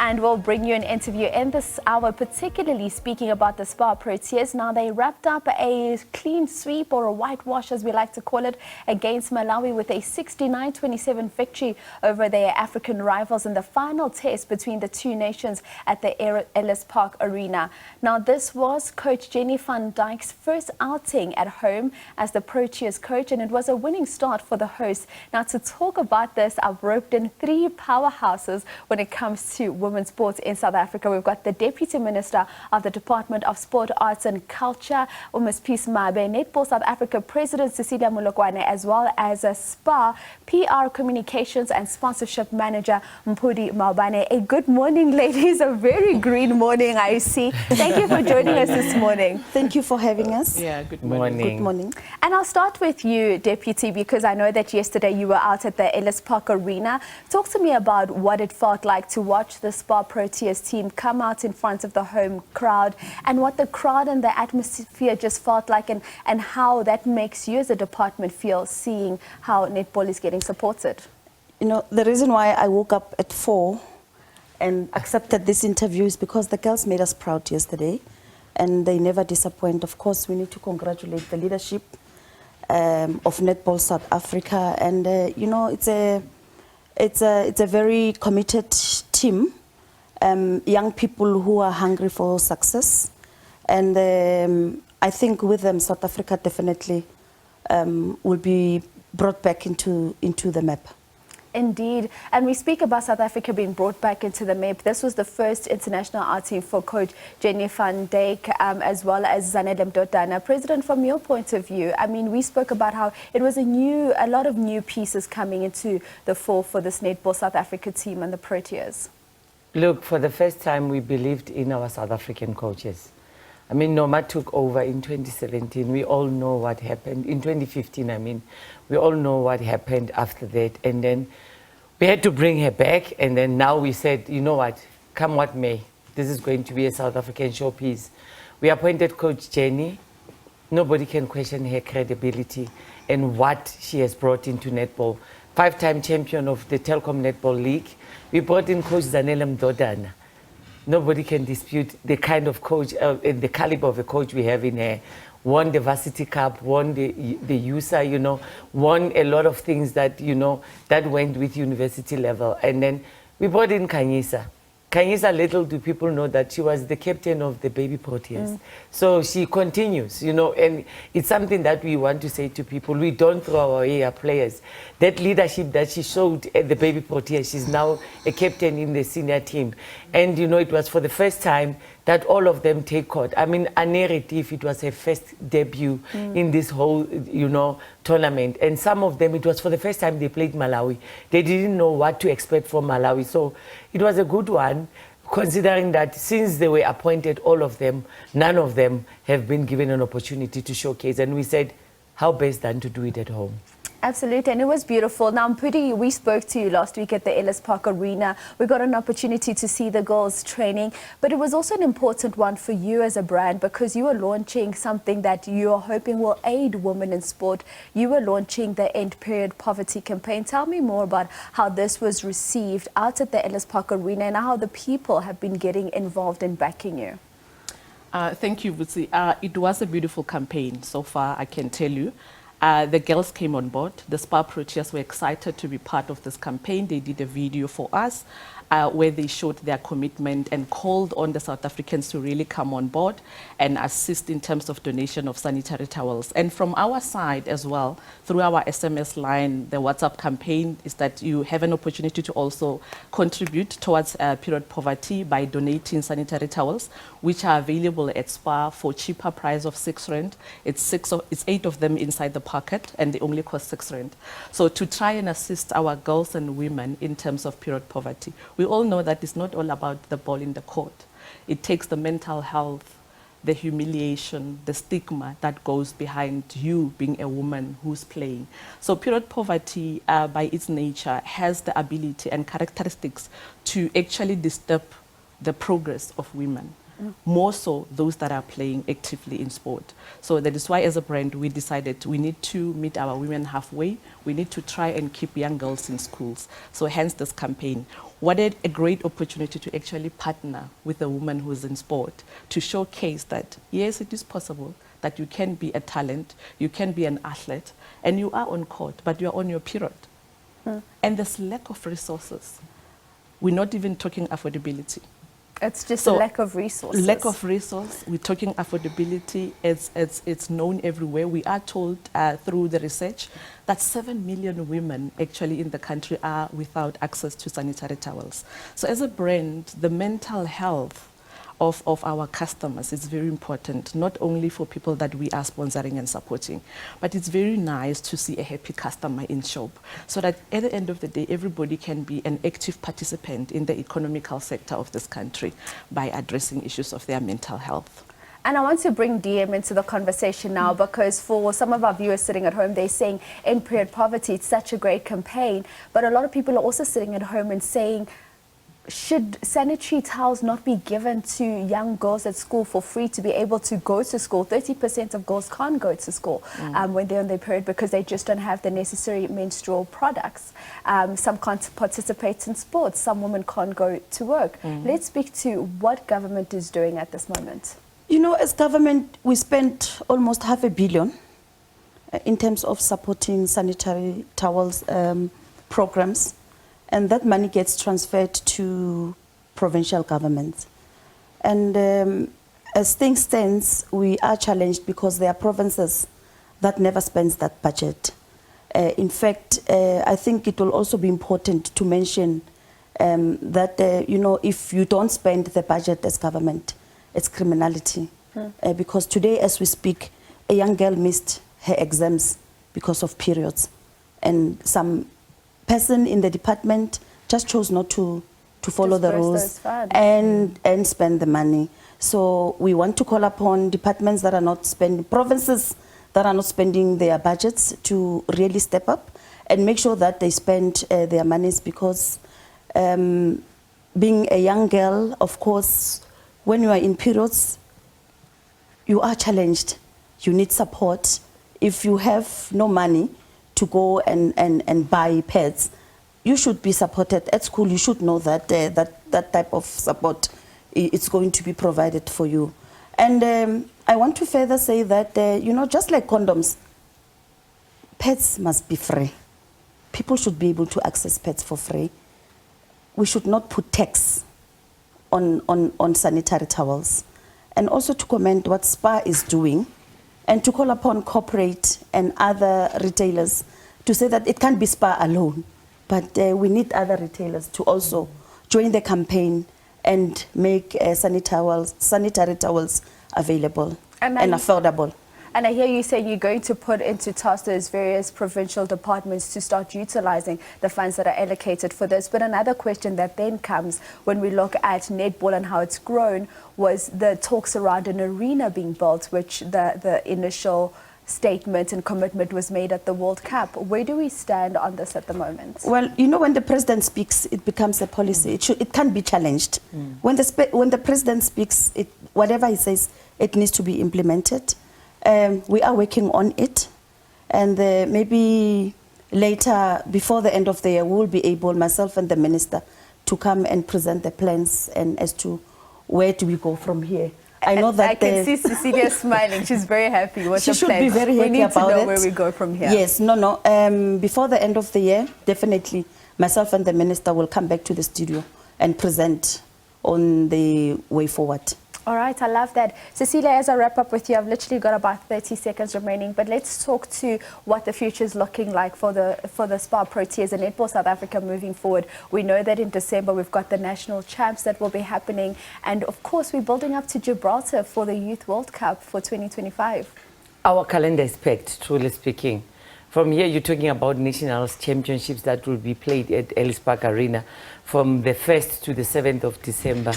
and we'll bring you an interview in this hour, particularly speaking about the Spar Proteas. Now, they wrapped up a clean sweep, or a whitewash as we like to call it, against Malawi with a 69-27 victory over their African rivals in the final test between the two nations at the Ellis Park Arena. Now, this was coach Jenny van Dyk's first outing at home as the Proteas coach, and it was a winning start for the hosts. Now, to talk about this, I've roped in three powerhouses when it comes to women's sports in South Africa. We've got the Deputy Minister of the Department of Sport, Arts and Culture, Ms. Mabe, Netball South Africa President Cecilia, as well as a Spar PR Communications and Sponsorship Manager Mpudi. A good morning, ladies. A very green morning, I see. Thank you for joining us this morning. Thank you for having us. Yeah, good morning. Good morning. And I'll start with you, Deputy, because I know that yesterday you were out at the Ellis Park Arena. Talk to me about what it felt like to watch the Spar Proteas team come out in front of the home crowd, and what the crowd and the atmosphere just felt like, and how that makes you as a department feel, seeing how netball is getting supported. You know, the reason why I woke up at 4 and accepted this interview is because the girls made us proud yesterday, and they never disappoint. Of course, we need to congratulate the leadership of Netball South Africa, and you know, it's a very committed team, young people who are hungry for success, and I think with them South Africa definitely will be brought back into the map. Indeed. And we speak about South Africa being brought back into the map. This was the first international outing for coach Jenny van Dyk, as well as Mpudi. President, from your point of view, I mean, we spoke about how it was a lot of new pieces coming into the fore for this Netball South Africa team and the Proteas. Look, for the first time, we believed in our South African coaches. I mean, Noma took over in 2017. We all know what happened. In 2015, I mean, we all know what happened after that. And then we had to bring her back. And then now we said, you know what, come what may, this is going to be a South African showpiece. We appointed Coach Jenny. Nobody can question her credibility and what she has brought into netball. 5-time champion of the Telkom Netball League. We brought in Coach Mpudi. Nobody can dispute the kind of coach and the caliber of a coach we have in here. Won the Varsity Cup, won the USA, you know, won a lot of things that, you know, that went with university level. And then we brought in Kanyisa. Kanyisa, little do people know that she was the captain of the baby Proteas. So she continues, you know, and it's something that we want to say to people. We don't throw away our players. That leadership that she showed at the baby Proteas, she's now a captain in the senior team. And, you know, it was for the first time that all of them take court. I mean, Anerith, it was her first debut in this whole, you know, tournament. And some of them, it was for the first time they played Malawi. They didn't know what to expect from Malawi. So it was a good one, considering that since they were appointed, all of them, none of them have been given an opportunity to showcase. And we said, how best than to do it at home? Absolutely, and it was beautiful. Now, Mpudi, we spoke to you last week at the Ellis Park Arena. We got an opportunity to see the girls training, but it was also an important one for you as a brand, because you were launching something that you are hoping will aid women in sport. You were launching the End Period Poverty campaign. Tell me more about how this was received out at the Ellis Park Arena and how the people have been getting involved in backing you. Thank you, Vutsi. It was a beautiful campaign so far, I can tell you. The girls came on board. The Spar Proteas were excited to be part of this campaign. They did a video for us where they showed their commitment and called on the South Africans to really come on board and assist in terms of donation of sanitary towels. And from our side as well, through our SMS line, the WhatsApp campaign is that you have an opportunity to also contribute towards period poverty by donating sanitary towels, which are available at Spar for cheaper price of R6. It's 8 of them inside the packet, and they only cost R6. So to try and assist our girls and women in terms of period poverty, we all know that it's not all about the ball in the court. It takes the mental health, the humiliation, the stigma that goes behind you being a woman who's playing. So period poverty, by its nature, has the ability and characteristics to actually disturb the progress of women. more so those that are playing actively in sport. So that is why as a brand we decided we need to meet our women halfway. We need to try and keep young girls in schools. So hence this campaign. What a great opportunity to actually partner with a woman who's in sport to showcase that yes, it is possible that you can be a talent, you can be an athlete, and you are on court, but you're on your period. And there's lack of resources. We're not even talking affordability. It's just a lack of resources. Lack of resource. We're talking affordability. It's known everywhere. We are told through the research that 7 million women actually in the country are without access to sanitary towels. So as a brand, the mental health of our customers is very important, not only for people that we are sponsoring and supporting, but it's very nice to see a happy customer in shop, so that at the end of the day, everybody can be an active participant in the economical sector of this country by addressing issues of their mental health. And I want to bring DM into the conversation now, because for some of our viewers sitting at home, they're saying end period poverty, it's such a great campaign, but a lot of people are also sitting at home and saying, should sanitary towels not be given to young girls at school for free to be able to go to school? 30% of girls can't go to school when they're on their period because they just don't have the necessary menstrual products. Some can't participate in sports. Some women can't go to work. Let's speak to what government is doing at this moment. You know, as government, we spent almost $500 million in terms of supporting sanitary towels programs. And that money gets transferred to provincial governments. And as things stand, we are challenged because there are provinces that never spends that budget. In fact, I think it will also be important to mention that, you know, if you don't spend the budget as government, it's criminality. Because today, as we speak, a young girl missed her exams because of periods. And some person in the department just chose not to follow the rules and spend the money. So we want to call upon departments that are not spending, provinces that are not spending their budgets to really step up and make sure that they spend their monies, because being a young girl, of course, when you are in periods, you are challenged. You need support. If you have no money to go and buy pads, you should be supported. At school, you should know that that type of support is going to be provided for you. And I want to further say that, you know, just like condoms, pads must be free. People should be able to access pads for free. We should not put tax on sanitary towels. And also to commend what Spar is doing, and to call upon corporate and other retailers to say that it can't be Spar alone, but we need other retailers to also join the campaign and make sanitary towels available and affordable. And I hear you say you're going to put into task those various provincial departments to start utilizing the funds that are allocated for this. But another question that then comes when we look at netball and how it's grown was the talks around an arena being built, which the initial statement and commitment was made at the World Cup. Where do we stand on this at the moment? Well, you know, when the president speaks, it becomes a policy. It can't be challenged. When the president speaks, whatever he says, it needs to be implemented. We are working on it, and maybe later, before the end of the year, we will be able, myself and the minister, to come and present the plans and as to where do we go from here. I know that I can see Cecilia smiling. She's very happy with the plans. She should be very happy about it. We need to know where we go from here. Yes, before the end of the year, definitely, myself and the minister will come back to the studio and present on the way forward. All right, I love that. Cecilia, as I wrap up with you, I've literally got about 30 seconds remaining, but let's talk to what the future is looking like for the Spar Proteas and Netball South Africa moving forward. We know that in December we've got the national champs that will be happening, and of course we're building up to Gibraltar for the Youth World Cup for 2025. Our calendar is packed, truly speaking. From here, you're talking about national championships that will be played at Ellis Park Arena from the 1st to the 7th of December.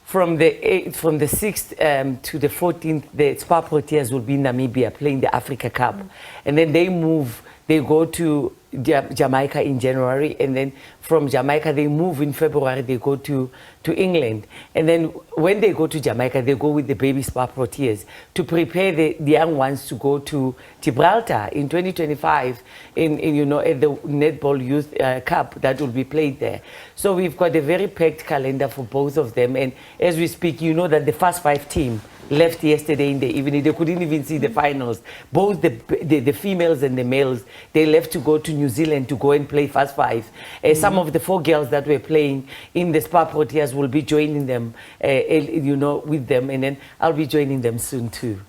From the 6th to the 14th, the Spar Proteas will be in Namibia playing the Africa Cup. And then they go to Jamaica in January, and then from Jamaica they move in February, they go to England. And then when they go to Jamaica, they go with the baby Spar Proteas to prepare the young ones to go to Gibraltar in 2025 in at the Netball Youth Cup that will be played there. So we've got a very packed calendar for both of them. And as we speak, you know that the Fast 5 team left yesterday in the evening. They couldn't even see the finals. Both the females and the males, they left to go to New Zealand to go and play Fast 5. Some of the 4 girls that were playing in the Spar Proteas will be joining them, with them, and then I'll be joining them soon too.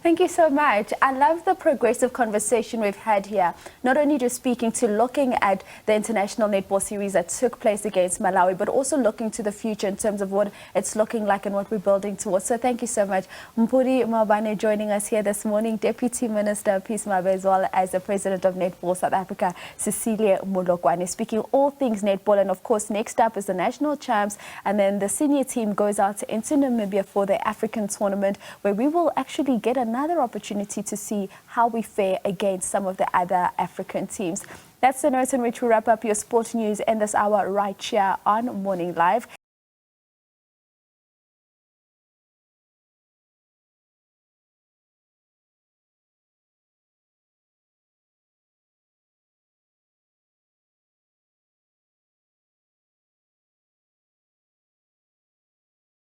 Thank you so much. I love the progressive conversation we've had here. Not only just speaking to looking at the international netball series that took place against Malawi, but also looking to the future in terms of what it's looking like and what we're building towards. So thank you so much. Mpudi Mabane joining us here this morning, Deputy Minister of Peace Mabe, as well as the President of Netball South Africa, Cecilia, Molokwane, speaking all things netball. And of course, next up is the national champs, and then the senior team goes out into Namibia for the African tournament, where we will actually get another opportunity to see how we fare against some of the other African teams. That's the note in which we wrap up your sport news in this hour right here on Morning Live.